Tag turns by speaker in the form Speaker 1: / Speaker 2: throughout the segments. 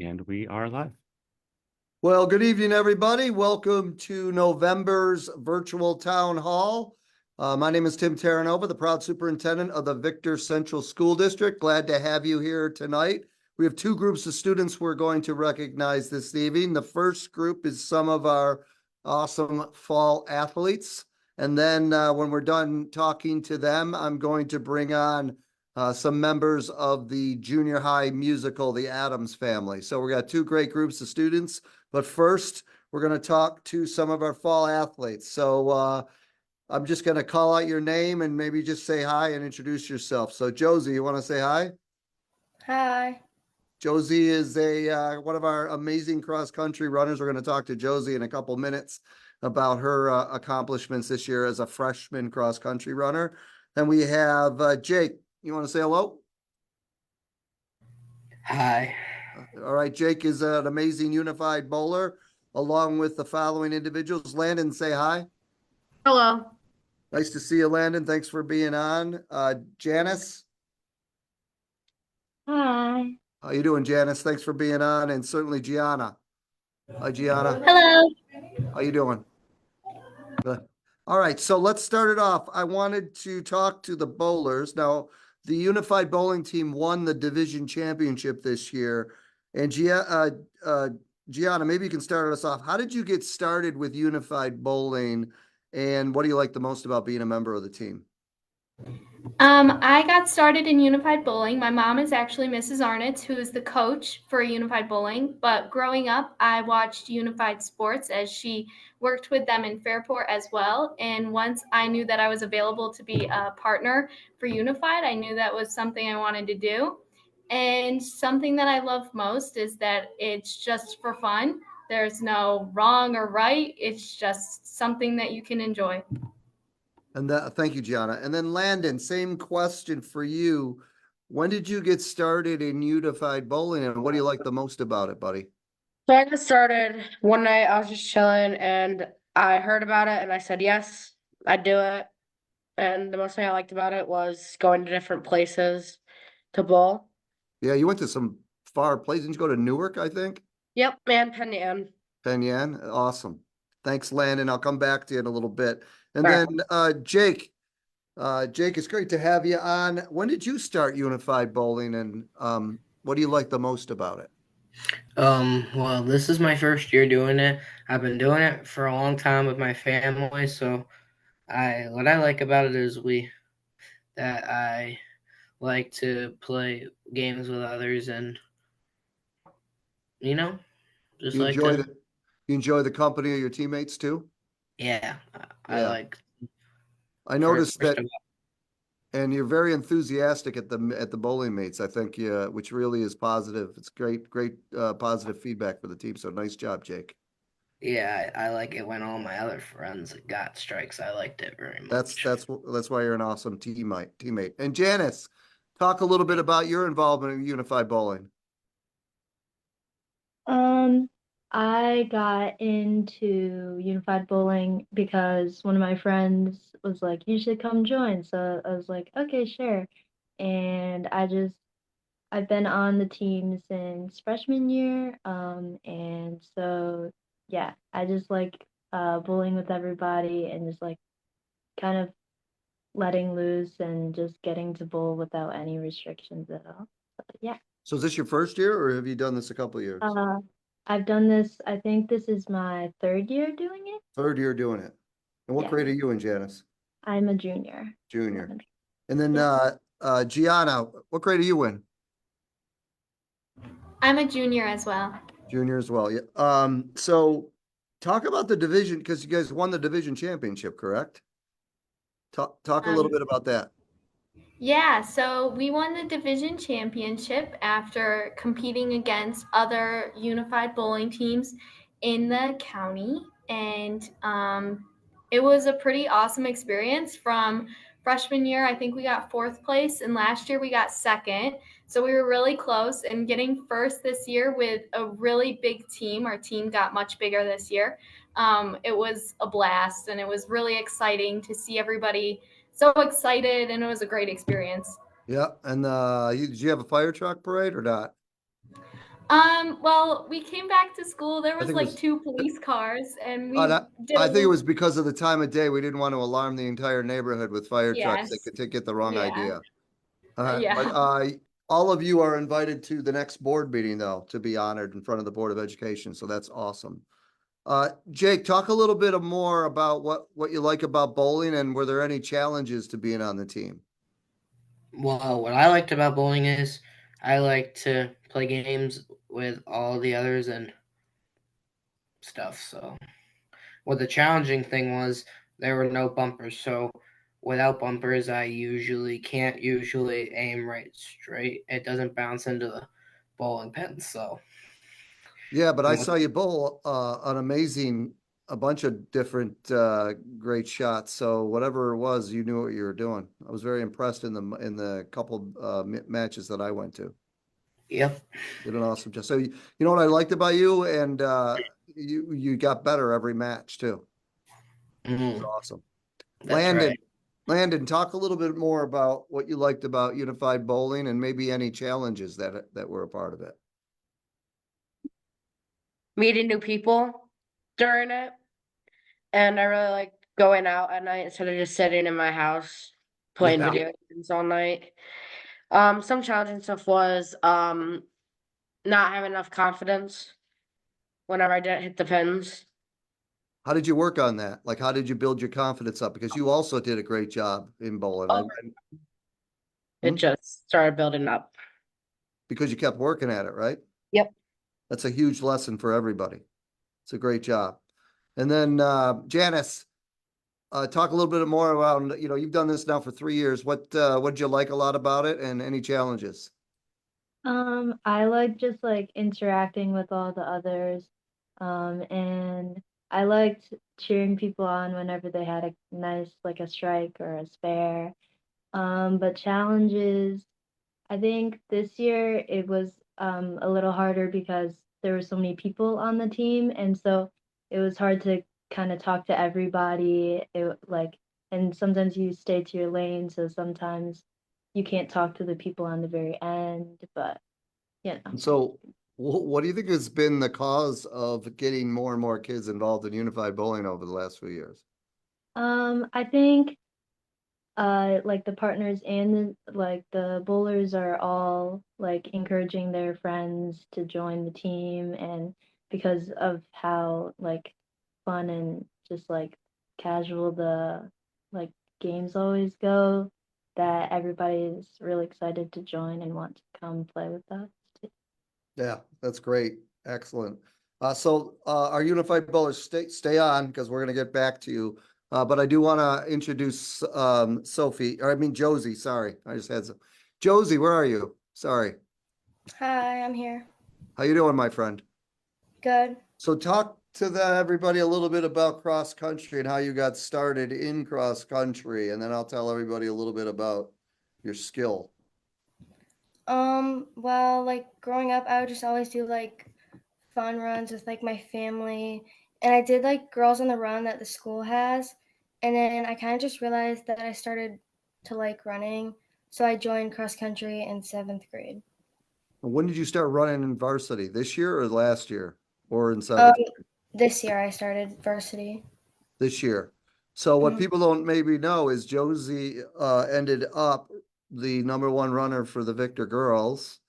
Speaker 1: And we are live.
Speaker 2: Well, good evening, everybody. Welcome to November's virtual town hall. My name is Tim Terranova, the proud superintendent of the Victor Central School District. Glad to have you here tonight. We have two groups of students we're going to recognize this evening. The first group is some of our awesome fall athletes. And then when we're done talking to them, I'm going to bring on some members of the junior high musical, The Addams Family. So we got two great groups of students. But first, we're going to talk to some of our fall athletes. So I'm just going to call out your name and maybe just say hi and introduce yourself. So Josie, you want to say hi?
Speaker 3: Hi.
Speaker 2: Josie is one of our amazing cross-country runners. We're going to talk to Josie in a couple minutes about her accomplishments this year as a freshman cross-country runner. Then we have Jake. You want to say hello?
Speaker 4: Hi.
Speaker 2: All right, Jake is an amazing unified bowler, along with the following individuals. Landon, say hi.
Speaker 3: Hello.
Speaker 2: Nice to see you, Landon. Thanks for being on. Janice,
Speaker 3: Hi.
Speaker 2: how you doing, Janice? Thanks for being on, and certainly Gianna. Hi, Gianna.
Speaker 3: Hello.
Speaker 2: How you doing? Good. All right, so let's start it off. I wanted to talk to the bowlers. Now, the unified bowling team won the division championship this year. And Gianna, maybe you can start us off. How did you get started with unified bowling, and what do you like the most about being a member of the team?
Speaker 3: I got started in Unified Bowling. My mom is actually Mrs. Arnitz, who is the coach for Unified Bowling. But growing up, I watched Unified Sports as she worked with them in Fairport as well. And once I knew that I was available to be a partner for Unified, I knew that was something I wanted to do. And something that I love most is that it's just for fun. There's no wrong or right. It's just something that you can enjoy.
Speaker 2: And thank you, Gianna. And then Landon, same question for you. When did you get started in unified bowling, and what do you like the most about it, buddy?
Speaker 4: So I got started one night. I was just chilling and I heard about it and I said, yes, I'd do it. And the most thing I liked about it was going to different places to bowl.
Speaker 2: Yeah, you went to some far places. Didn't you go to Newark, I think?
Speaker 4: Yep, man, Penyan.
Speaker 2: Penyan, awesome. Thanks, Landon. I'll come back to you in a little bit. And
Speaker 4: All
Speaker 2: then
Speaker 4: right.
Speaker 2: Jake, it's great to have you on. When did you start unified bowling, and what do you like the most about it?
Speaker 5: Well, this is my first year doing it. I've been doing it for a long time with my family, so what I like about it is that I like to play games with others and you know, just
Speaker 2: You
Speaker 5: like
Speaker 2: enjoy
Speaker 5: to
Speaker 2: the you enjoy the company of your teammates too?
Speaker 5: yeah, I
Speaker 2: Yeah.
Speaker 5: like
Speaker 2: I noticed
Speaker 5: first
Speaker 2: that,
Speaker 5: of
Speaker 2: and you're very enthusiastic at the bowling mates. I think, which really is positive. It's great positive feedback for the team. So nice job, Jake.
Speaker 5: yeah, I like it when all my other friends got strikes. I liked it very
Speaker 2: That's
Speaker 5: much.
Speaker 2: that's that's why you're an awesome teammate. And Janice, talk a little bit about your involvement in unified bowling.
Speaker 6: Um, I got into Unified Bowling because one of my friends was like, "You should come join." So I was like, "Okay, sure." And I've been on the team since freshman year. And so yeah, I just like bowling with everybody and just like kind of letting loose and just getting to bowl without any restrictions at all. So yeah.
Speaker 2: So is this your first year, or have you done this a couple of years?
Speaker 6: Uh, I've done this, I think this is my third year doing it.
Speaker 2: Third year doing it. And what
Speaker 6: Yeah,
Speaker 2: grade are you in, Janice?
Speaker 6: I'm a junior.
Speaker 2: Junior.
Speaker 6: Elementary.
Speaker 2: And then
Speaker 6: Yeah.
Speaker 2: Gianna, what grade are you in?
Speaker 3: I'm a junior as well.
Speaker 2: Junior as well. Yeah. So talk about the division, because you guys won the division championship, correct? Talk a little
Speaker 3: Um,
Speaker 2: bit about that.
Speaker 3: yeah, so we won the division championship after competing against other unified bowling teams in the county. And it was a pretty awesome experience from freshman year. I think we got fourth place, and last year we got second. So we were really close. And getting first this year with a really big team, our team got much bigger this year. It was a blast, and it was really exciting to see everybody so excited, and it was a great experience.
Speaker 2: Yeah. And did you have a fire truck parade or not?
Speaker 3: Well, we came back to school. There
Speaker 2: I
Speaker 3: was
Speaker 2: think it
Speaker 3: like
Speaker 2: was,
Speaker 3: 2 police cars, and we
Speaker 2: I,
Speaker 3: did
Speaker 2: I
Speaker 3: a
Speaker 2: think it
Speaker 3: little.
Speaker 2: was because of the time of day. We didn't want to alarm the entire neighborhood with fire trucks. They
Speaker 3: Yes.
Speaker 2: could get the wrong
Speaker 3: Yeah.
Speaker 2: idea. But
Speaker 3: Yeah.
Speaker 2: all of you are invited to the next board meeting though, to be honored in front of the Board of Education. So that's awesome. Jake, talk a little bit more about what you like about bowling, and were there any challenges to being on the team?
Speaker 5: Well, what I liked about bowling is I like to play games with all the others and stuff. So, what the challenging thing was, there were no bumpers. So, without bumpers, I can't usually aim right straight. It doesn't bounce into the bowling pin. So,
Speaker 2: Yeah, but I
Speaker 5: and
Speaker 2: saw
Speaker 5: with,
Speaker 2: you bowl a bunch of different great shots. So whatever it was, you knew what you were doing. I was very impressed in the couple matches that I went to.
Speaker 5: yep.
Speaker 2: Did an awesome job. So you know what I liked about you, and you got better every match too. It was
Speaker 5: Mhm,
Speaker 2: awesome.
Speaker 5: that's
Speaker 2: Landon,
Speaker 5: right.
Speaker 2: Landon, talk a little bit more about what you liked about Unified Bowling and maybe any challenges that were a part of it.
Speaker 4: Meeting new people during it, and I really like going out at night instead of just sitting in my house playing
Speaker 2: Yeah.
Speaker 4: video games all night. Some challenging stuff was not having enough confidence whenever I didn't hit the pins.
Speaker 2: How did you work on that? Like, how did you build your confidence up? Because you also did a great job in bowling.
Speaker 4: Over
Speaker 2: Hmm?
Speaker 4: it just started building up.
Speaker 2: Because you kept working at it, right?
Speaker 4: Yep.
Speaker 2: That's a huge lesson for everybody. It's a great job. And then Janice, talk a little bit more about, you've done this now for 3 years. What did you like a lot about it, and any challenges?
Speaker 6: I like just like interacting with all the others. And I liked cheering people on whenever they had a nice like a strike or a spare. But challenges, I think this year it was a little harder because there were so many people on the team, and so it was hard to kind of talk to everybody. And sometimes you stay to your lane, so sometimes you can't talk to the people on the very end, but you know.
Speaker 2: And so what do you think has been the cause of getting more and more kids involved in unified bowling over the last few years?
Speaker 6: I think like the partners and the bowlers are all like encouraging their friends to join the team, and because of how like fun and just like casual the like games always go, that everybody is really excited to join and want to come play with us.
Speaker 2: Yeah, that's great. Excellent. Our unified bowlers, stay on, because we're gonna get back to you. But I do want to introduce Josie, sorry. I just had some. Josie, where are you? Sorry.
Speaker 1: Hi, I'm here.
Speaker 2: How you doing, my friend?
Speaker 1: Good.
Speaker 2: So talk to everybody a little bit about cross country and how you got started in cross country, and then I'll tell everybody a little bit about your skill.
Speaker 1: Well, like growing up, I would just always do like fun runs with like my family. And I did like Girls on the Run that the school has. And then I kind of just realized that I started to like running. So I joined cross country in 7th grade.
Speaker 2: When did you start running in varsity? This year or last year? Or in
Speaker 1: Um,
Speaker 2: seventh?
Speaker 1: this year I started varsity.
Speaker 2: This year. So what
Speaker 1: Mhm.
Speaker 2: people don't maybe know is Josie ended up the #1 runner for the Victor girls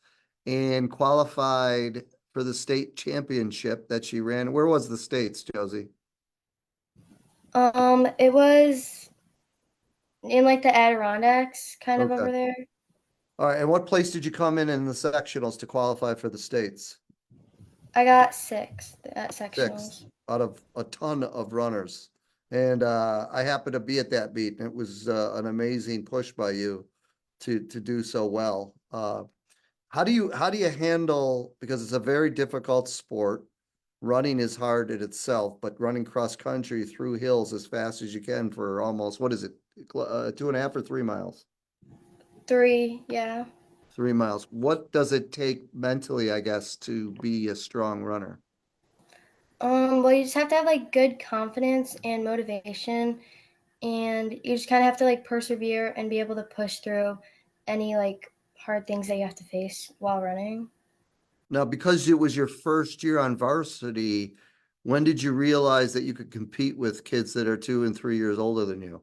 Speaker 2: and qualified for the state championship that she ran. Where was the states, Josie?
Speaker 1: It was in like the Adirondacks, kind of
Speaker 2: Okay.
Speaker 1: over there.
Speaker 2: All right. And what place did you come in the sectionals to qualify for the states?
Speaker 1: I got 6th at
Speaker 2: Sixth
Speaker 1: sectionals.
Speaker 2: out of a ton of runners. And I happened to be at that meet, and it was an amazing push by you to do so well. How do you handle, because it's a very difficult sport. Running is hard in itself, but running cross country through hills as fast as you can for almost, what is it? 2.5 or 3 miles?
Speaker 1: 3, yeah.
Speaker 2: 3 miles. What does it take mentally, I guess, to be a strong runner?
Speaker 1: Well, you just have to have like good confidence and motivation, and you just kind of have to like persevere and be able to push through any like hard things that you have to face while running.
Speaker 2: Now, because it was your first year on varsity, when did you realize that you could compete with kids that are 2 and 3 years older than you?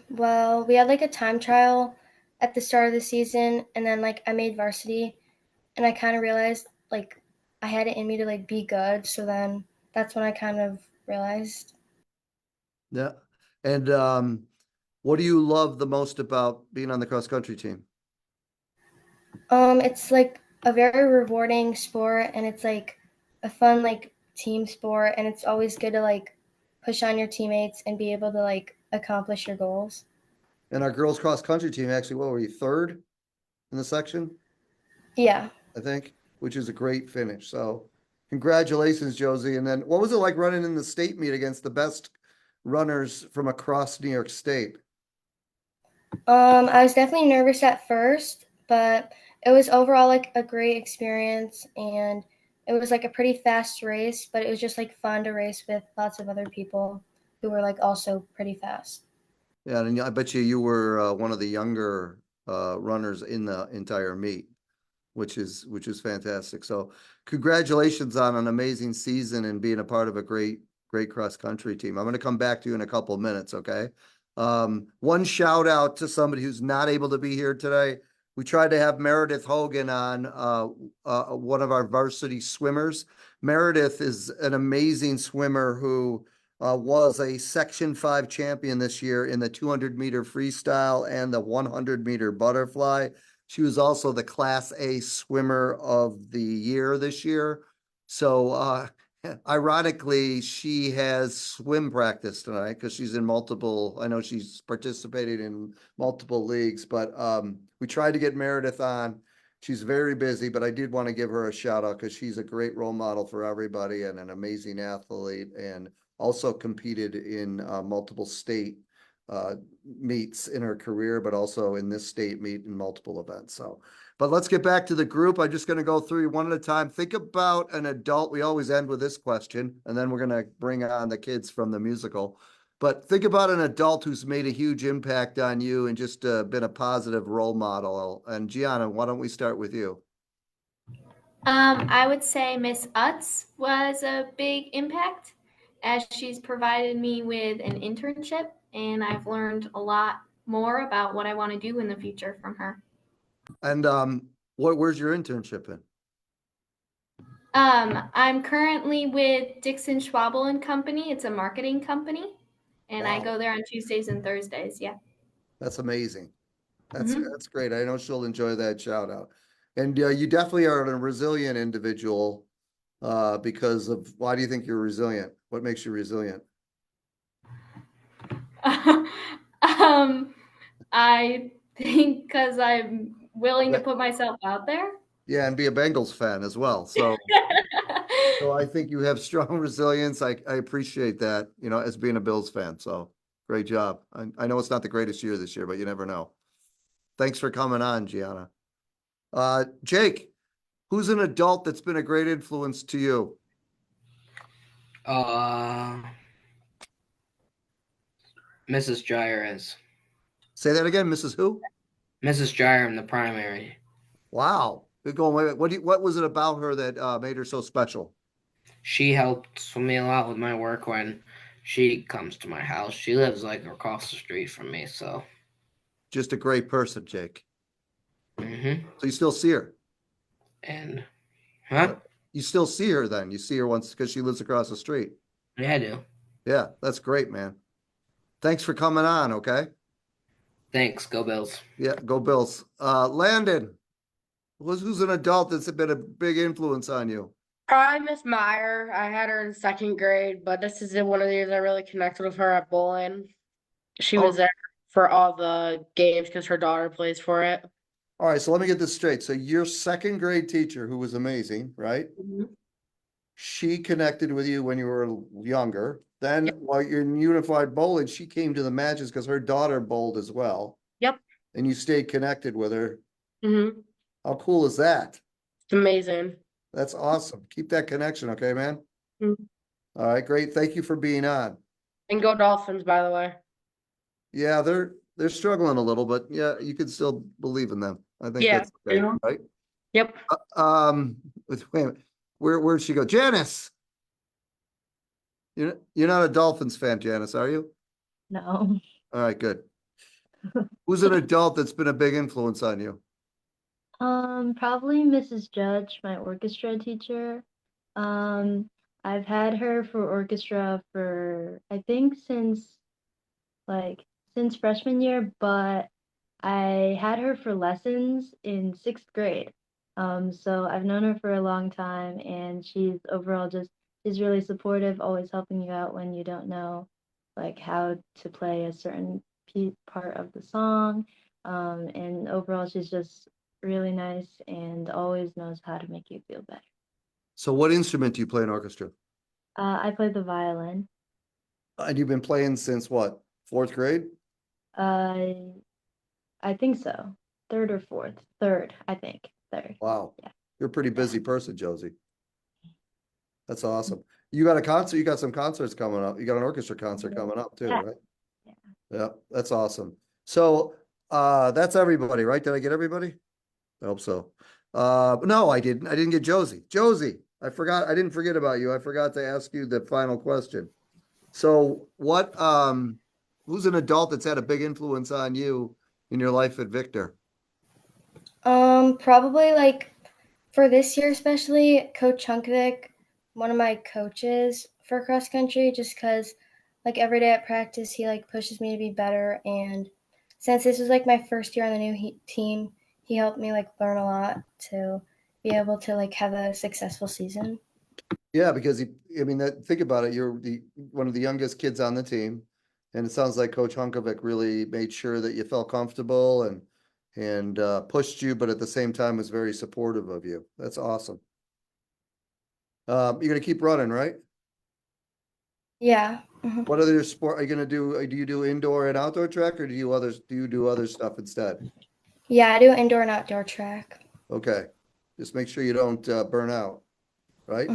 Speaker 1: Well, we had like a time trial at the start of the season, and then like I made varsity, and I kind of realized like I had it in me to like be good. So then that's when I kind of realized.
Speaker 2: Yeah. And what do you love the most about being on the cross country team?
Speaker 1: It's like a very rewarding sport, and it's like a fun like team sport, and it's always good to like push on your teammates and be able to like accomplish your goals.
Speaker 2: And our girls cross country team, actually, what were you, third in the section,
Speaker 1: Yeah.
Speaker 2: I think, which is a great finish. So congratulations, Josie. And then what was it like running in the state meet against the best runners from across New York State?
Speaker 1: I was definitely nervous at first, but it was overall like a great experience, and it was like a pretty fast race, but it was just like fun to race with lots of other people who were like also pretty fast.
Speaker 2: Yeah, and I bet you were one of the younger runners in the entire meet, which is fantastic. So congratulations on an amazing season and being a part of a great cross country team. I'm going to come back to you in a couple of minutes, okay? One shout out to somebody who's not able to be here today. We tried to have Meredith Hogan on, one of our varsity swimmers. Meredith is an amazing swimmer who was a Section 5 champion this year in the 200-meter freestyle and the 100-meter butterfly. She was also the Class A swimmer of the year this year. So ironically, she has swim practice tonight because she's in multiple, I know she's participated in multiple leagues, but we tried to get Meredith on. She's very busy, but I did want to give her a shout out because she's a great role model for everybody and an amazing athlete, and also competed in multiple state meets in her career, but also in this state meet in multiple events. So, but let's get back to the group. I'm just going to go through one at a time. Think about an adult. We always end with this question, and then we're going to bring on the kids from the musical. But think about an adult who's made a huge impact on you and just been a positive role model. And Gianna, why don't we start with you?
Speaker 3: I would say Miss Utz was a big impact as she's provided me with an internship, and I've learned a lot more about what I want to do in the future from her.
Speaker 2: And where's your internship in?
Speaker 3: I'm currently with Dixon Schwabel and Company. It's a marketing company, and I
Speaker 2: Wow,
Speaker 3: go there on Tuesdays and Thursdays. Yeah.
Speaker 2: that's amazing. That's
Speaker 3: Mhm.
Speaker 2: that's great. I know she'll enjoy that shout out. And you definitely are a resilient individual because of, why do you think you're resilient? What makes you resilient?
Speaker 3: um, I think because I'm willing to
Speaker 2: But-
Speaker 3: put myself out there.
Speaker 2: Yeah, and be a Bengals fan as well. So I think you have strong resilience. I appreciate that, as being a Bills fan. So great job. I know it's not the greatest year this year, but you never know. Thanks for coming on, Gianna. Jake, who's an adult that's been a great influence to you?
Speaker 5: Uh, Mrs. Gyres.
Speaker 2: Say that again, Mrs. Who?
Speaker 5: Mrs. Gyre in the primary.
Speaker 2: Wow. Good going. Wait, what was it about her that made her so special?
Speaker 5: She helped me a lot with my work when she comes to my house. She lives like across the street from me, so.
Speaker 2: Just a great person, Jake.
Speaker 5: Mm-hmm.
Speaker 2: So you still see her?
Speaker 5: And, huh?
Speaker 2: You still see her then? You see her once because she lives across the street.
Speaker 5: Yeah, I do.
Speaker 2: Yeah, that's great, man. Thanks for coming on, okay?
Speaker 5: Thanks. Go Bills.
Speaker 2: Yeah, go Bills. Landon, who's an adult that's been a big influence on you?
Speaker 4: Probably Miss Meyer. I had her in second grade, but this is one of the years I really connected with her at bowling. She was
Speaker 2: Oh,
Speaker 4: there for all the games because her daughter plays for it.
Speaker 2: all right, so let me get this straight. So your second grade teacher, who was amazing, right? She connected with you when you were younger. Then
Speaker 4: Yep.
Speaker 2: while you're in unified bowling, she came to the matches because her daughter bowled as well.
Speaker 4: Yep.
Speaker 2: And you stayed connected with her.
Speaker 4: Mm-hmm.
Speaker 2: How cool is that?
Speaker 4: It's amazing.
Speaker 2: That's awesome. Keep that connection, okay, man?
Speaker 4: Mhm.
Speaker 2: All right, great. Thank you for being on.
Speaker 4: And go Dolphins, by the way.
Speaker 2: Yeah, they're struggling a little, but yeah, you can still believe in them. I think
Speaker 4: Yeah.
Speaker 2: that's okay, right?
Speaker 4: Yep.
Speaker 2: Wait a minute. Where'd she go? Janice. You're not a Dolphins fan, Janice, are you?
Speaker 6: No.
Speaker 2: All right, good. Who's an adult that's been a big influence on you?
Speaker 6: Probably Mrs. Judge, my orchestra teacher. Um, I've had her for orchestra for I think like since freshman year, but I had her for lessons in 6th grade. So I've known her for a long time, and she's overall she's really supportive, always helping you out when you don't know like how to play a certain part of the song. And overall, she's just really nice and always knows how to make you feel better.
Speaker 2: So what instrument do you play in orchestra?
Speaker 6: I play the violin.
Speaker 2: And you've been playing since what? Fourth grade?
Speaker 6: Uh, I think so. Third or fourth. Third, I think. Third.
Speaker 2: Wow.
Speaker 6: Yeah.
Speaker 2: You're a pretty busy person, Josie. That's awesome. You got a concert, you got some concerts coming up. You got an orchestra concert coming up too,
Speaker 6: Yeah.
Speaker 2: right?
Speaker 6: Yeah.
Speaker 2: Yeah, that's awesome. So that's everybody, right? Did I get everybody? I hope so. No, I didn't. I didn't get Josie. Josie, I forgot. I didn't forget about you. I forgot to ask you the final question. So who's an adult that's had a big influence on you in your life at Victor?
Speaker 1: Probably like for this year especially, Coach Chunkovic, one of my coaches for cross country, just because like every day at practice he like pushes me to be better, and since this was like my first year on the new team, he helped me like learn a lot to be able to like have a successful season.
Speaker 2: Yeah, because I mean, think about it. You're one of the youngest kids on the team, and it sounds like Coach Hunkovic really made sure that you felt comfortable and pushed you, but at the same time was very supportive of you. That's awesome. You're gonna keep running, right?
Speaker 1: Yeah. Mhm.
Speaker 2: What other sport are you gonna do? Do you do indoor and outdoor track, or do you do other stuff instead?
Speaker 1: Yeah, I do indoor and outdoor track.
Speaker 2: Okay, just make sure you don't burn out, right?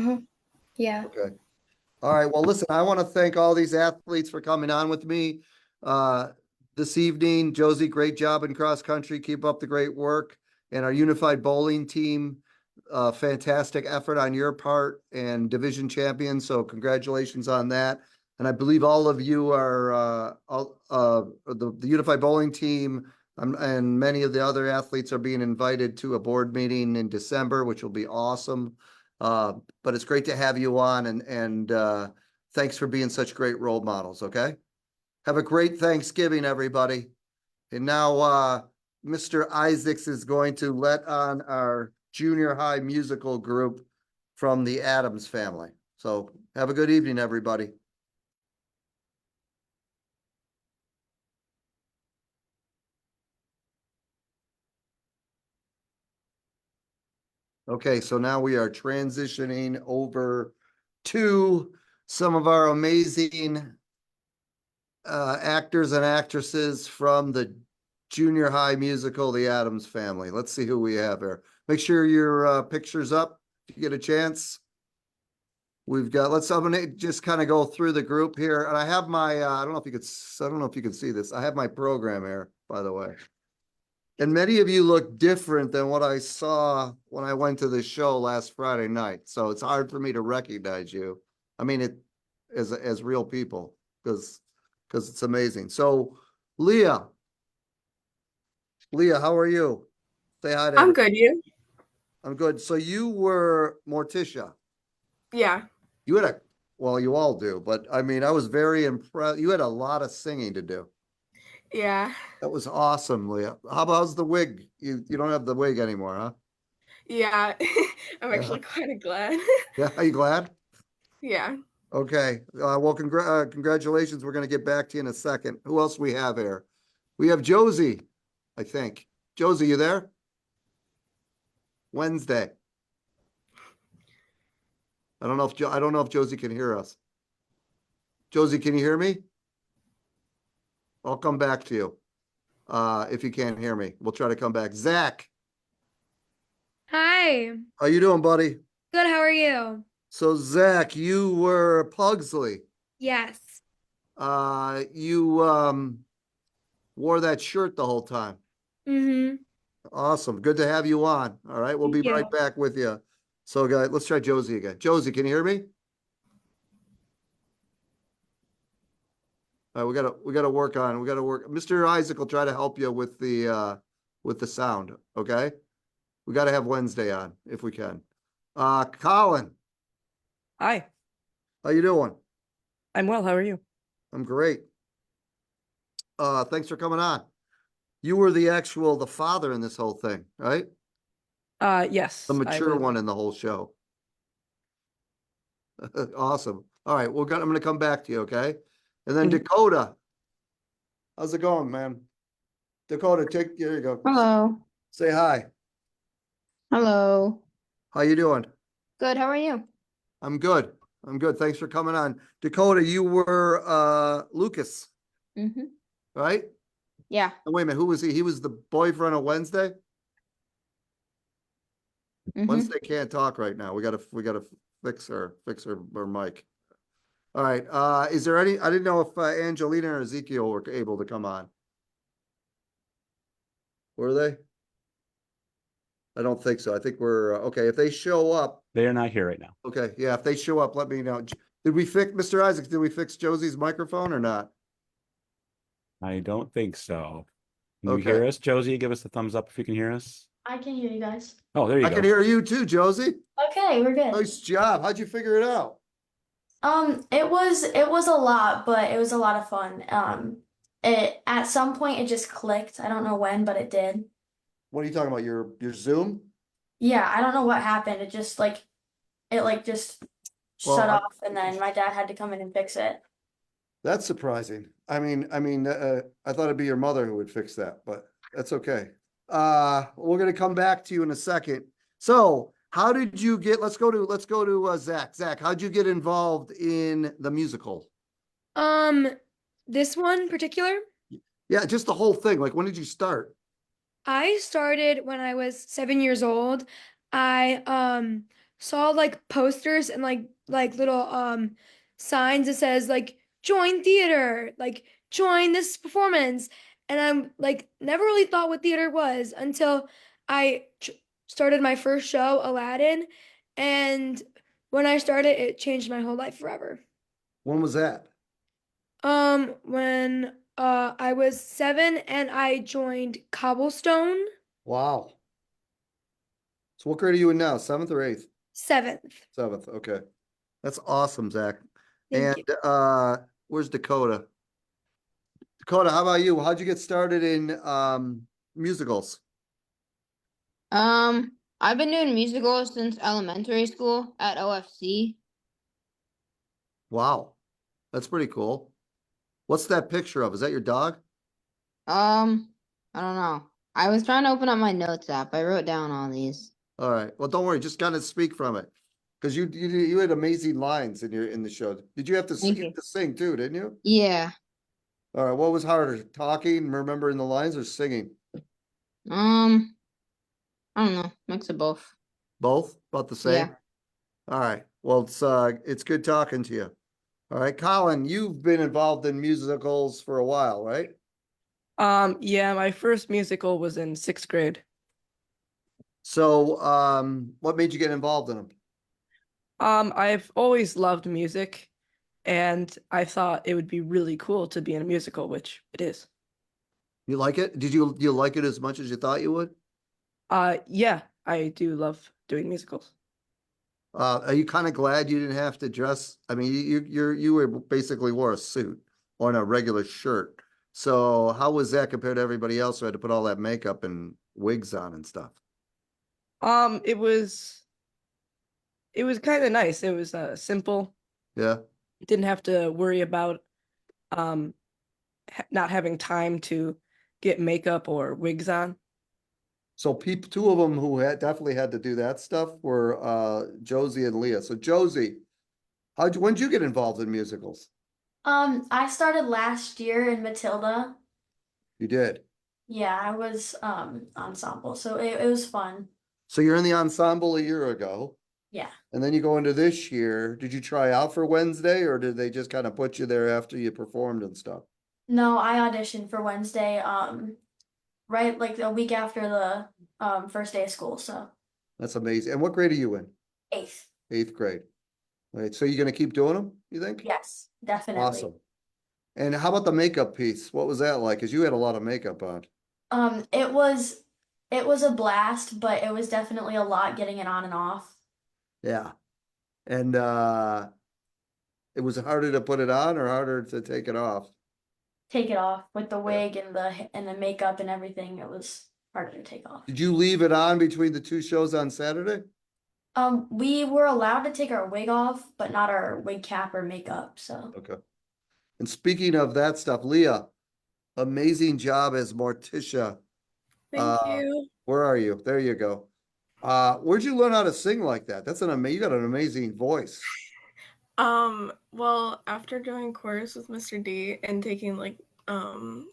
Speaker 1: Yeah.
Speaker 2: Okay. All right. Well, listen, I want to thank all these athletes for coming on with me uh, this evening. Josie, great job in cross country. Keep up the great work. And our unified bowling team, fantastic effort on your part and division champion. So congratulations on that. And I believe all of you are the unified bowling team and many of the other athletes are being invited to a board meeting in December, which will be awesome. But it's great to have you on and thanks for being such great role models. Okay. Have a great Thanksgiving, everybody. And now Mr. Isaacs is going to let on our junior high musical group from the Adams family. So have a good evening, everybody. Okay, so now we are transitioning over to some of our amazing actors and actresses from the junior high musical, The Addams Family. Let's see who we have here. Make sure your picture's up if you get a chance. We've got, I'm gonna just kind of go through the group here. And I have my, I don't know if you could, I don't know if you can see this. I have my program here, by the way. And many of you look different than what I saw when I went to the show last Friday night. So it's hard for me to recognize you. I mean, it as real people because it's amazing. So Leah, how are you? Say hi to
Speaker 7: I'm
Speaker 2: everyone.
Speaker 7: good, you?
Speaker 2: I'm good. So you were Morticia.
Speaker 7: Yeah.
Speaker 2: You had well, you all do, but I mean, I was very impressed. You had a lot of singing to do.
Speaker 7: Yeah.
Speaker 2: That was awesome, Leah. How's the wig? You don't have the wig anymore, huh?
Speaker 7: Yeah. I'm
Speaker 2: Yeah.
Speaker 7: actually kind of glad.
Speaker 2: Yeah. Are you glad?
Speaker 7: Yeah.
Speaker 2: Okay. Well, congratulations. We're going to get back to you in a second. Who else we have here? We have Josie, I think. Josie, you there? Wednesday. I don't know if Josie can hear us. Josie, can you hear me? I'll come back to you. If you can't hear me, we'll try to come back. Zach,
Speaker 8: Hi.
Speaker 2: how you doing, buddy?
Speaker 8: Good, how are you?
Speaker 2: So Zach, you were Pugsley.
Speaker 8: Yes.
Speaker 2: You wore that shirt the whole time.
Speaker 8: Mm-hmm.
Speaker 2: Awesome. Good to have you on. All right, we'll be
Speaker 8: Thank
Speaker 2: right
Speaker 8: you.
Speaker 2: back with you. So guys, let's try Josie again. Josie, can you hear me? All right, we gotta work on, we gotta work. Mr. Isaac will try to help you with the sound, okay? We gotta have Wednesday on if we can. Colin,
Speaker 9: Hi,
Speaker 2: how you doing?
Speaker 9: I'm well. How are you?
Speaker 2: I'm great. Thanks for coming on. You were the father in this whole thing, right? The
Speaker 9: Yes, I
Speaker 2: mature
Speaker 9: was.
Speaker 2: one in the whole show. Awesome. All right, I'm gonna come back to you, okay? And then
Speaker 9: Mhm.
Speaker 2: Dakota, how's it going, man? Dakota, here you go.
Speaker 10: Hello.
Speaker 2: Say hi.
Speaker 10: Hello.
Speaker 2: How you doing?
Speaker 10: Good. How are you?
Speaker 2: I'm good. I'm good. Thanks for coming on. Dakota, you were Lucas,
Speaker 10: Mm-hmm.
Speaker 2: right?
Speaker 10: Yeah.
Speaker 2: Oh, wait a minute, who was he? He was the boyfriend of Wednesday?
Speaker 10: Mm-hmm.
Speaker 2: Wednesday can't talk right now. We gotta fix her mic. All right. Is there any, I didn't know if Angelina or Ezekiel were able to come on. Were they? I don't think so. I think we're okay. If they show up,
Speaker 11: They are not here right now.
Speaker 2: okay. Yeah, if they show up, let me know. Did we fix Mr. Isaacs? Did we fix Josie's microphone or not?
Speaker 11: I don't think so. Can you
Speaker 2: Okay.
Speaker 11: hear us, Josie? Give us a thumbs up if you can hear us.
Speaker 3: I can hear you guys.
Speaker 11: Oh, there you
Speaker 2: I
Speaker 11: go.
Speaker 2: can hear you too, Josie.
Speaker 3: Okay, we're good.
Speaker 2: Nice job. How'd you figure it out?
Speaker 3: It was a lot, but it was a lot of fun. It at some point it just clicked. I don't know when, but it did.
Speaker 2: What are you talking about? Your Zoom?
Speaker 3: Yeah, I don't know what happened. It just
Speaker 2: Well,
Speaker 3: shut off, and then my dad had to come in and fix it.
Speaker 2: that's surprising. I thought it'd be your mother who would fix that, but that's okay. We're gonna come back to you in a second. So how did you get, let's go to Zach. Zach, how'd you get involved in the musical?
Speaker 8: This one particular,
Speaker 2: Yeah, just the whole thing. Like, when did you start?
Speaker 8: I started when I was 7 years old. I saw like posters and like little signs that says like join theater, like join this performance. And I'm like never really thought what theater was until I started my first show, Aladdin. And when I started, it changed my whole life forever.
Speaker 2: When was that?
Speaker 8: When I was 7 and I joined Cobblestone.
Speaker 2: Wow. So what grade are you in now? Seventh or eighth?
Speaker 8: 7th.
Speaker 2: Seventh. Okay. That's awesome, Zach.
Speaker 8: Thank
Speaker 2: And
Speaker 8: you.
Speaker 2: where's Dakota? Dakota, how about you? How'd you get started in musicals?
Speaker 10: I've been doing musicals since elementary school at OFC.
Speaker 2: Wow. That's pretty cool. What's that picture of? Is that your dog?
Speaker 10: I don't know. I was trying to open up my notes app. I wrote down all these.
Speaker 2: All right. Well, don't worry. Just kind of speak from it. Because you had amazing lines in the show. Did you have to
Speaker 10: Thank
Speaker 2: you
Speaker 10: you.
Speaker 2: had to sing too, didn't you?
Speaker 10: Yeah.
Speaker 2: All right. What was harder? Talking, remembering the lines, or singing?
Speaker 10: Um, I don't know. Mix of both.
Speaker 2: Both? About the same?
Speaker 10: Yeah.
Speaker 2: All right. Well, it's good talking to you. All right, Colin, you've been involved in musicals for a while, right?
Speaker 9: Yeah, my first musical was in 6th grade.
Speaker 2: So, what made you get involved in them?
Speaker 9: I've always loved music, and I thought it would be really cool to be in a musical, which it is.
Speaker 2: You like it? You like it as much as you thought you would?
Speaker 9: Yeah, I do love doing musicals.
Speaker 2: Are you kind of glad you didn't have to dress? I mean, you were basically wore a suit on a regular shirt. So how was that compared to everybody else who had to put all that makeup and wigs on and stuff?
Speaker 9: It was kind of nice. It was simple.
Speaker 2: Yeah.
Speaker 9: Didn't have to worry about um not having time to get makeup or wigs on.
Speaker 2: So two of them who definitely had to do that stuff were Josie and Leah. So Josie, when'd you get involved in musicals?
Speaker 3: I started last year in Matilda.
Speaker 2: You did.
Speaker 3: Yeah, I was ensemble, so it was fun.
Speaker 2: So you're in the ensemble a year ago,
Speaker 3: Yeah.
Speaker 2: and then you go into this year. Did you try out for Wednesday, or did they just kind of put you there after you performed and stuff?
Speaker 3: No, I auditioned for Wednesday.
Speaker 12: right like a week after the first day of school. So
Speaker 2: That's amazing. And what grade are you in?
Speaker 12: eighth.
Speaker 2: Eighth grade. Right. So you're gonna keep doing them, you think?
Speaker 12: Yes, definitely.
Speaker 2: Awesome. And how about the makeup piece? What was that like? Because you had a lot of makeup on.
Speaker 12: It was a blast, but it was definitely a lot getting it on and off.
Speaker 2: Yeah. And it was harder to put it on or harder to take it off?
Speaker 12: Take it off with the wig and the makeup and everything. It was harder to take off.
Speaker 2: Did you leave it on between the two shows on Saturday?
Speaker 12: We were allowed to take our wig off, but not our wig cap or makeup. So
Speaker 2: Okay. And speaking of that stuff, Leah, amazing job as Morticia.
Speaker 7: Thank you.
Speaker 2: Where are you? There you go. Where'd you learn how to sing like that? You got an amazing voice.
Speaker 7: Well, after doing chorus with Mr. D and taking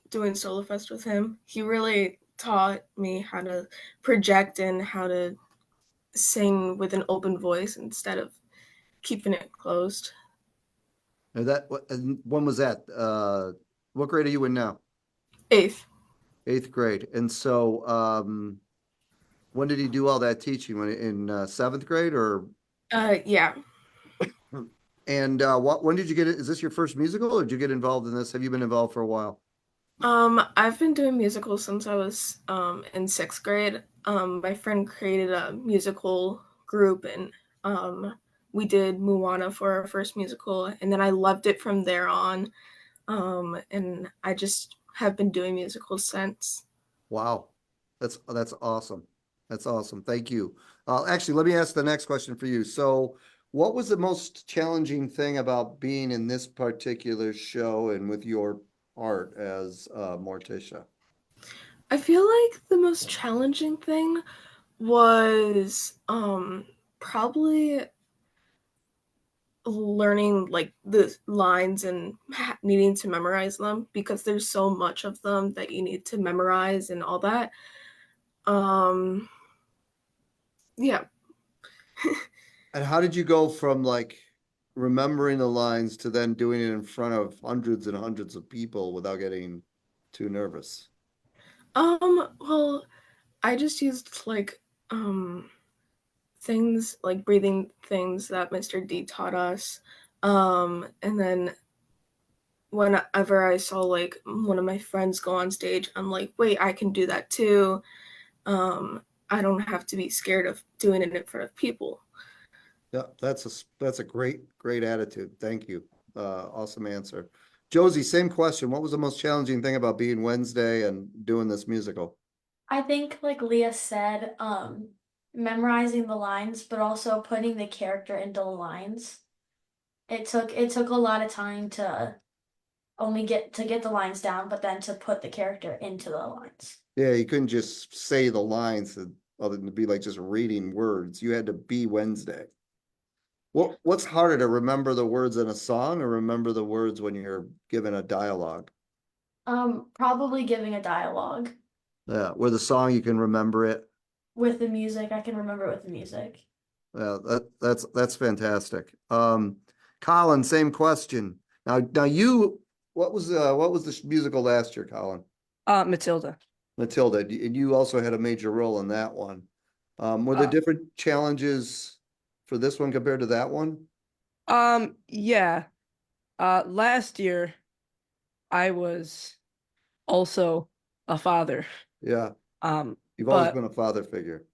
Speaker 7: doing solo fest with him, he really taught me how to project and how to sing with an open voice instead of keeping it closed.
Speaker 2: And when was that? What grade are you in now?
Speaker 7: Eighth.
Speaker 2: Eighth grade. And so, when did he do all that teaching? When in seventh grade or?
Speaker 7: Yeah.
Speaker 2: And when did you get it? Is this your first musical or did you get involved in this? Have you been involved for a while?
Speaker 7: I've been doing musicals since I was in sixth grade. My friend created a musical group and we did Moana for our first musical, and then I loved it from there on. And I just have been doing musicals since.
Speaker 2: Wow. That's awesome. That's awesome. Thank you. Actually, let me ask the next question for you. So, what was the most challenging thing about being in this particular show and with your part as Morticia?
Speaker 7: I feel like the most challenging thing was probably learning like the lines and needing to memorize them because there's so much of them that you need to memorize and all that. Yeah.
Speaker 2: And how did you go from like remembering the lines to then doing it in front of hundreds and hundreds of people without getting too nervous?
Speaker 7: Well, I just used things like breathing things that Mr. D taught us. And then whenever I saw like one of my friends go on stage, I'm like, wait, I can do that too. I don't have to be scared of doing it in front of people.
Speaker 2: Yeah, that's a great attitude. Thank you. Awesome answer. Josie, same question. What was the most challenging thing about being Wednesday and doing this musical?
Speaker 12: I think, like Leah said, memorizing the lines, but also putting the character into the lines. It took a lot of time to only get the lines down, but then to put the character into the lines.
Speaker 2: Yeah, you couldn't just say the lines other than to be like just reading words. You had to be Wednesday. What's harder to remember the words in a song or remember the words when you're given a dialogue?
Speaker 12: Probably giving a dialogue.
Speaker 2: Yeah, where the song you can remember it.
Speaker 12: With the music, I can remember it with the music.
Speaker 2: Yeah, that's fantastic. Colin, same question. Now you, what was the musical last year, Colin?
Speaker 9: Matilda.
Speaker 2: Matilda, and you also had a major role in that one. Were there different challenges for this one compared to that one?
Speaker 9: Yeah. Last year I was also a father.
Speaker 2: Yeah, you've always
Speaker 9: But
Speaker 2: been a father figure.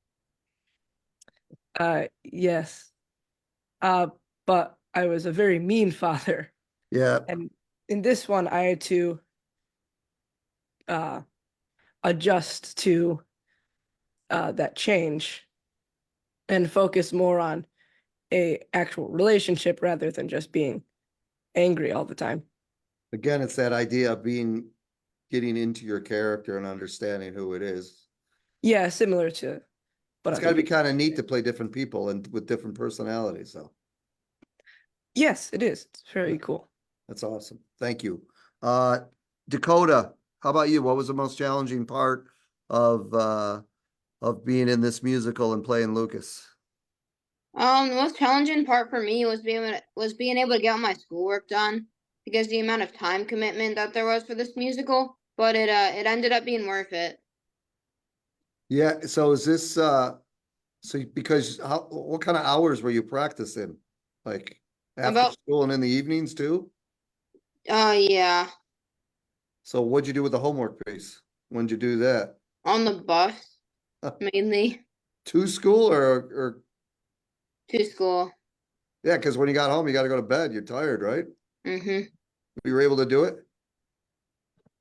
Speaker 9: yes. But I was a very mean father.
Speaker 2: Yeah,
Speaker 9: And in this one I had to adjust to that change and focus more on a actual relationship rather than just being angry all the time.
Speaker 2: again, it's that idea of getting into your character and understanding who it is.
Speaker 9: Yeah, similar to
Speaker 2: It's got to be kind of neat to play different people and with different personalities, though.
Speaker 9: Yes, it is. It's very cool.
Speaker 2: That's awesome. Thank you. Dakota, how about you? What was the most challenging part of being in this musical and playing Lucas?
Speaker 10: The most challenging part for me was being able to get all my schoolwork done because the amount of time commitment that there was for this musical, but it ended up being worth it.
Speaker 2: Yeah, so is this because what kind of hours were you practicing? Like after
Speaker 10: About
Speaker 2: school and in the evenings too?
Speaker 10: yeah,
Speaker 2: So what'd you do with the homework piece? When'd you do that?
Speaker 10: on the bus mainly
Speaker 2: To school or
Speaker 10: to school.
Speaker 2: yeah, because when you got home, you got to go to bed. You're tired, right?
Speaker 10: Mm-hmm.
Speaker 2: You were able to do it?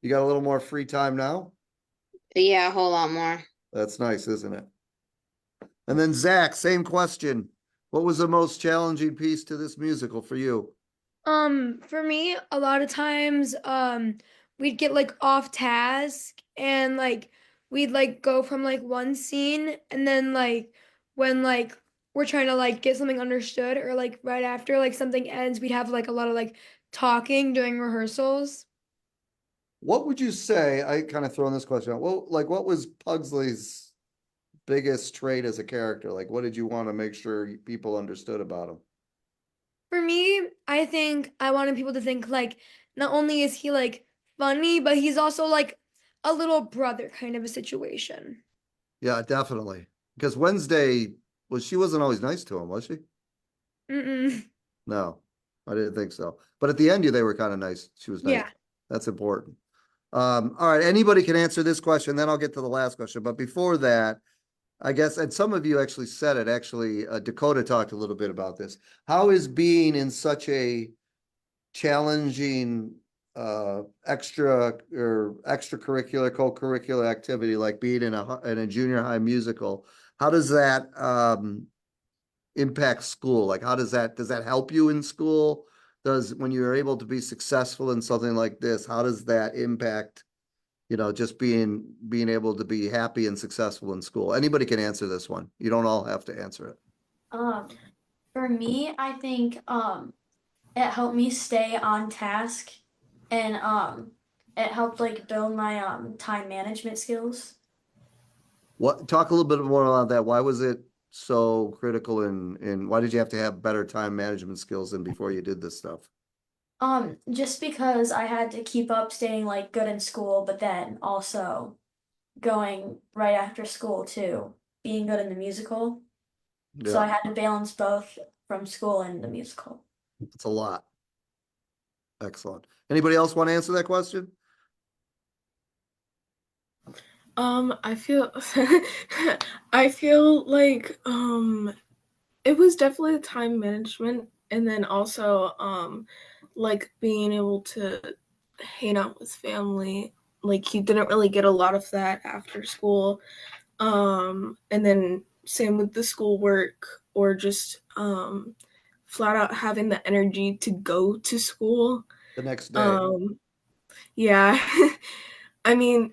Speaker 2: You got a little more free time now?
Speaker 10: Yeah, a whole lot more.
Speaker 2: That's nice, isn't it? And then Zach, same question. What was the most challenging piece to this musical for you?
Speaker 8: For me, a lot of times, we'd get like off task and like we'd like go from like one scene and then like when like we're trying to like get something understood or like right after like something ends, we'd have like a lot of like talking during rehearsals.
Speaker 2: What would you say? I kind of throwing this question out. Well, like what was Pugsley's biggest trait as a character? Like what did you want to make sure people understood about him?
Speaker 8: For me, I think I wanted people to think like not only is he like funny, but he's also like a little brother kind of a situation.
Speaker 2: Yeah, definitely. Because Wednesday she wasn't always nice to him, was she?
Speaker 8: Mm-mm.
Speaker 2: No, I didn't think so. But at the end, they were kind of nice. She was nice.
Speaker 8: Yeah.
Speaker 2: That's important. All right, anybody can answer this question, then I'll get to the last question. But before that, I guess, and some of you actually said it, actually, Dakota talked a little bit about this. How is being in such a challenging extra or extracurricular, co-curricular activity like being in a junior high musical, how does that impact school? Like how does that help you in school? Does when you're able to be successful in something like this, how does that impact, just being able to be happy and successful in school? Anybody can answer this one. You don't all have to answer it.
Speaker 12: Um, for me, I think it helped me stay on task and it helped like build my time management skills.
Speaker 2: What talk a little bit more about that. Why was it so critical in why did you have to have better time management skills than before you did this stuff?
Speaker 12: Just because I had to keep up staying like good in school, but then also going right after school too, being good in the musical. So
Speaker 2: Yeah,
Speaker 12: I had to balance both from school and the musical.
Speaker 2: it's a lot. Excellent. Anybody else want to answer that question?
Speaker 7: I feel I feel like it was definitely time management and then also like being able to hang out with family. Like you didn't really get a lot of that after school. And then same with the schoolwork or just flat out having the energy to go to school.
Speaker 2: The next day.
Speaker 7: Um yeah. I mean,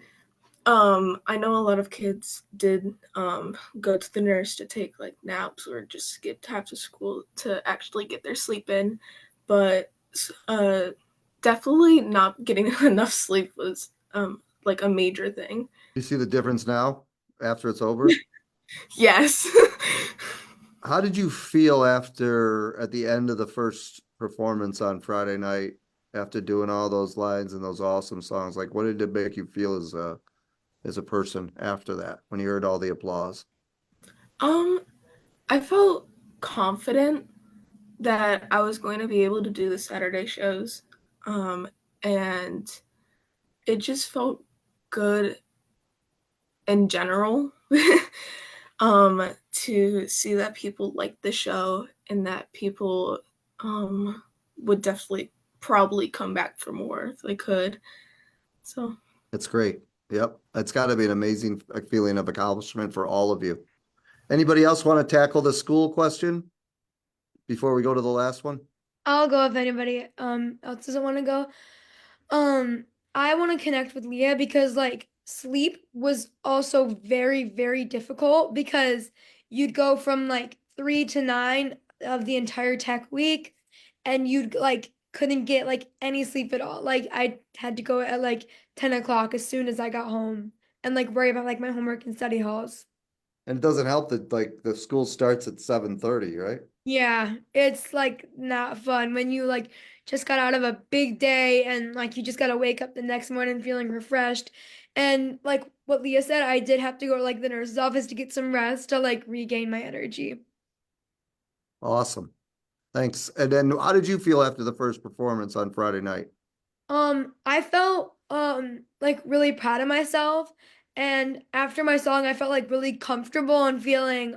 Speaker 7: I know a lot of kids did go to the nurse to take like naps or just skip time to school to actually get their sleep in, but uh, definitely not getting enough sleep was like a major thing.
Speaker 2: You see the difference now after it's over?
Speaker 7: Yes.
Speaker 2: How did you feel after at the end of the first performance on Friday night after doing all those lines and those awesome songs? Like what did it make you feel as a person after that when you heard all the applause?
Speaker 7: um, I felt confident that I was going to be able to do the Saturday shows, and it just felt good in general. To see that people liked the show and that people would definitely probably come back for more if they could. So
Speaker 2: It's great. Yep. It's got to be an amazing feeling of accomplishment for all of you. Anybody else want to tackle the school question before we go to the last one?
Speaker 8: I'll go if anybody else doesn't want to go. Um, I want to connect with Leah because like sleep was also very, very difficult because you'd go from like 3 to 9 of the entire tech week and you'd like couldn't get like any sleep at all. Like I had to go at like 10 o'clock as soon as I got home and like worry about like my homework and study halls.
Speaker 2: And it doesn't help that like the school starts at 7:30, right?
Speaker 8: Yeah, it's like not fun when you like just got out of a big day and like you just gotta wake up the next morning feeling refreshed And like what Leah said, I did have to go to like the nurse's office to get some rest to like regain my energy.
Speaker 2: Awesome. Thanks. And then how did you feel after the first performance on Friday night?
Speaker 8: I felt like really proud of myself, and after my song I felt like really comfortable and feeling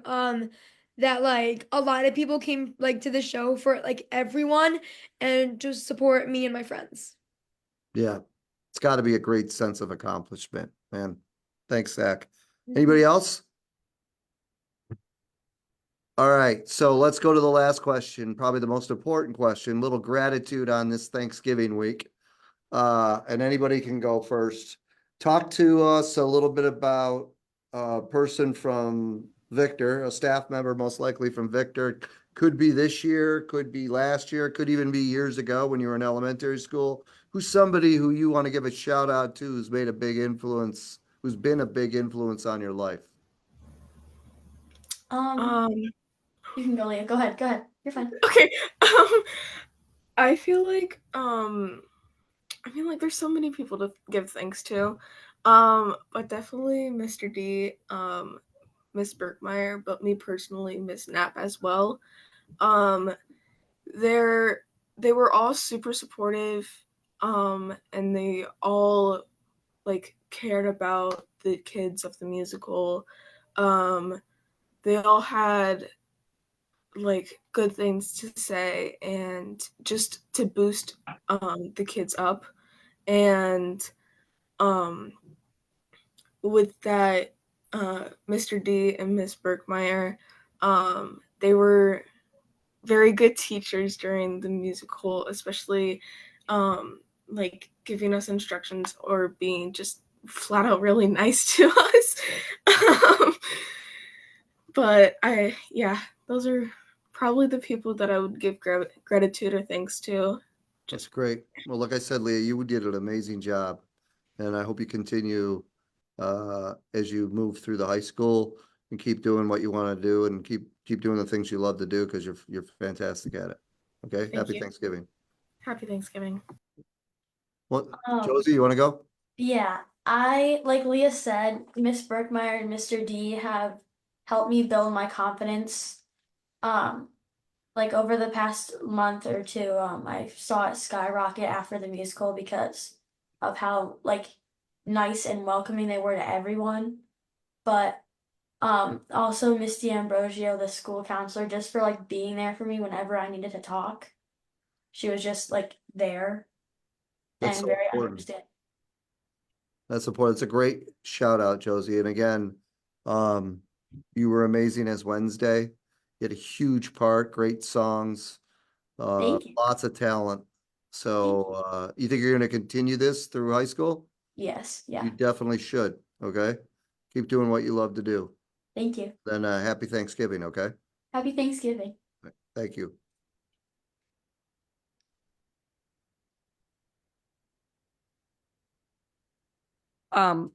Speaker 8: that like a lot of people came like to the show for like everyone and to support me and my friends.
Speaker 2: Yeah, it's got to be a great sense of accomplishment, man. Thanks, Zach. Anybody else? All right, so let's go to the last question, probably the most important question. Little gratitude on this Thanksgiving week. And anybody can go first. Talk to us a little bit about a person from Victor, a staff member, most likely from Victor. Could be this year, could be last year, could even be years ago when you were in elementary school. Who's somebody who you want to give a shout out to who's made a big influence, who's been a big influence on your life?
Speaker 12: Um, you can go, Leah. Go ahead. Go ahead. You're fine.
Speaker 7: Okay. I feel like there's so many people to give thanks to. But definitely Mr. D, Miss Berkmeyer, but me personally, Miss Knapp as well. Um, they're they were all super supportive, and they all like cared about the kids of the musical. Um, they all had like good things to say and just to boost the kids up. And um with that, Mr. D and Miss Berkmeyer, they were very good teachers during the musical, especially like giving us instructions or being just flat out really nice to us. um, but yeah, those are probably the people that I would give gratitude or thanks to.
Speaker 2: That's great. Well, like I said, Leah, you did an amazing job. And I hope you continue as you move through the high school and keep doing what you want to do and keep doing the things you love to do because you're fantastic at it. Okay.
Speaker 7: Thank
Speaker 2: Happy
Speaker 7: you.
Speaker 2: Thanksgiving.
Speaker 7: Happy Thanksgiving.
Speaker 2: What,
Speaker 12: Um,
Speaker 2: Josie, you want to go?
Speaker 12: yeah, like Leah said, Miss Berkmeyer and Mr. D have helped me build my confidence. Um, like over the past month or two, I saw it skyrocket after the musical because of how like nice and welcoming they were to everyone. But also Misty Ambrosio, the school counselor, just for like being there for me whenever I needed to talk. She was just like there
Speaker 2: That's
Speaker 12: and
Speaker 2: so
Speaker 12: very
Speaker 2: important.
Speaker 12: understanding.
Speaker 2: That's important. It's a great shout out, Josie. And again, um, you were amazing as Wednesday. You had a huge part, great songs,
Speaker 12: Thank you.
Speaker 2: lots of talent.
Speaker 12: Thank
Speaker 2: So,
Speaker 12: you.
Speaker 2: you think you're going to continue this through high school?
Speaker 12: Yes,
Speaker 2: You
Speaker 12: yeah.
Speaker 2: definitely should. Okay. Keep doing what you love to do.
Speaker 12: Thank you.
Speaker 2: Then, happy Thanksgiving. Okay.
Speaker 12: Happy Thanksgiving.
Speaker 2: Thank you.
Speaker 9: Um,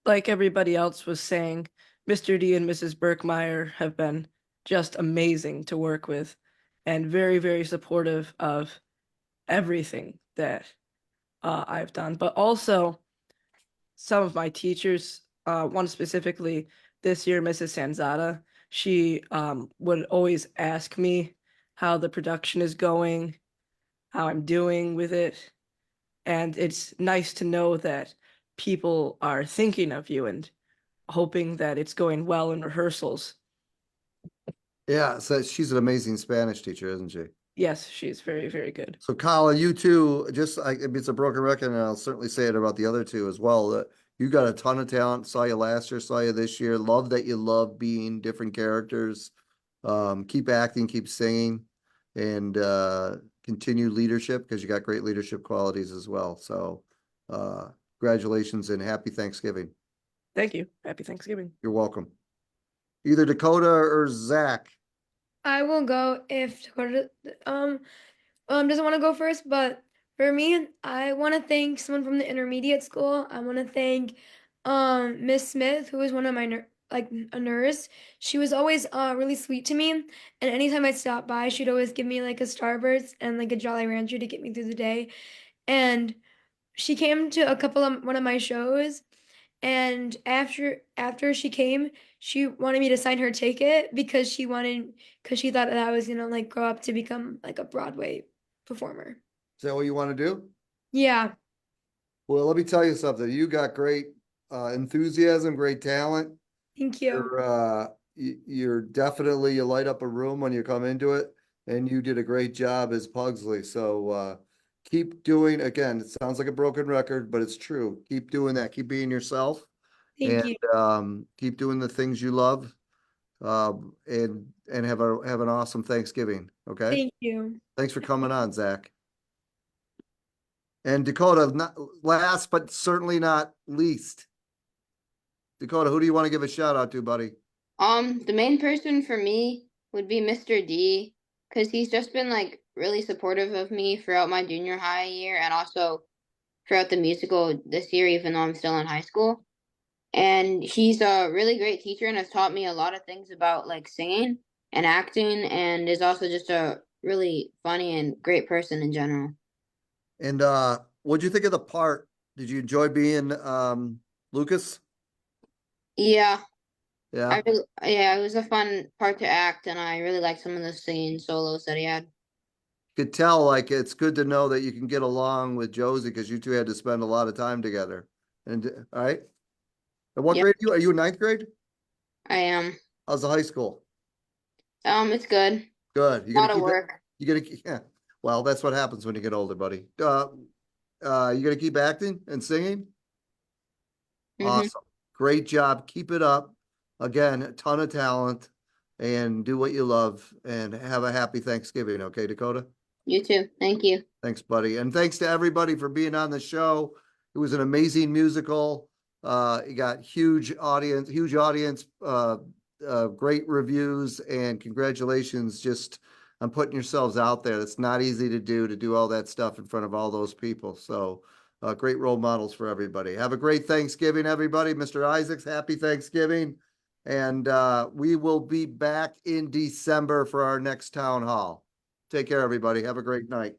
Speaker 9: like everybody else was saying, Mr. D and Mrs. Berkmeyer have been just amazing to work with and very, very supportive of everything that I've done. But also some of my teachers, one specifically this year, Mrs. Sanzata, she would always ask me how the production is going, how I'm doing with it. And it's nice to know that people are thinking of you and hoping that it's going well in rehearsals.
Speaker 2: Yeah. So she's an amazing Spanish teacher, isn't she?
Speaker 9: Yes, she's very, very good.
Speaker 2: So, Kyle, you too, it's a broken record, and I'll certainly say it about the other two as well. That you got a ton of talent. Saw you last year, saw you this year. Love that you love being different characters. Keep acting, keep singing, and continue leadership because you got great leadership qualities as well. So, uh, congratulations and happy Thanksgiving.
Speaker 9: Thank you. Happy Thanksgiving.
Speaker 2: You're welcome. Either Dakota or Zach.
Speaker 8: I will go if Dakota doesn't want to go first, but for me, I want to thank someone from the intermediate school. I want to thank Miss Smith, who was one of my like a nurse. She was always really sweet to me, and anytime I stopped by, she'd always give me like a Starburst and like a Jolly Rancher to get me through the day. And she came to a couple of one of my shows, And after she came, she wanted me to sign her ticket because she thought that I was gonna like grow up to become like a Broadway performer.
Speaker 2: Is that what you want to do?
Speaker 8: Yeah,
Speaker 2: Well, let me tell you something. You got great enthusiasm, great talent.
Speaker 8: thank you.
Speaker 2: You're definitely, you light up a room when you come into it, and you did a great job as Pugsley. So keep doing, again, it sounds like a broken record, but it's true. Keep doing that. Keep being yourself,
Speaker 8: Thank
Speaker 2: and
Speaker 8: you.
Speaker 2: keep doing the things you love. And have an awesome Thanksgiving. Okay.
Speaker 8: Thank you.
Speaker 2: Thanks for coming on, Zach. And Dakota, not last but certainly not least. Dakota, who do you want to give a shout out to, buddy?
Speaker 10: The main person for me would be Mr. D, because he's just been like really supportive of me throughout my junior high year and also throughout the musical this year, even though I'm still in high school. And he's a really great teacher and has taught me a lot of things about like singing and acting, and is also just a really funny and great person in general.
Speaker 2: And what'd you think of the part? Did you enjoy being Lucas?
Speaker 10: Yeah,
Speaker 2: Yeah.
Speaker 10: yeah, it was a fun part to act, and I really liked some of the singing solos that he had.
Speaker 2: Could tell, like, it's good to know that you can get along with Josie because you two had to spend a lot of time together. And all right. And what
Speaker 10: Yep,
Speaker 2: grade are you in ninth grade?
Speaker 10: I am.
Speaker 2: How's the high school?
Speaker 10: It's good.
Speaker 2: Good. You
Speaker 10: A
Speaker 2: gonna
Speaker 10: lot of
Speaker 2: keep it?
Speaker 10: work.
Speaker 2: You gonna yeah. Well, that's what happens when you get older, buddy. You gonna keep acting and singing?
Speaker 10: Mm-hmm.
Speaker 2: Awesome. Great job. Keep it up. Again, a ton of talent, and do what you love, and have a happy Thanksgiving. Okay, Dakota?
Speaker 10: You too. Thank you.
Speaker 2: Thanks, buddy. And thanks to everybody for being on the show. It was an amazing musical. It got huge audience, great reviews, and congratulations just on putting yourselves out there. It's not easy to do all that stuff in front of all those people. So great role models for everybody. Have a great Thanksgiving, everybody. Mr. Isaacs, happy Thanksgiving. And we will be back in December for our next town hall. Take care, everybody. Have a great night.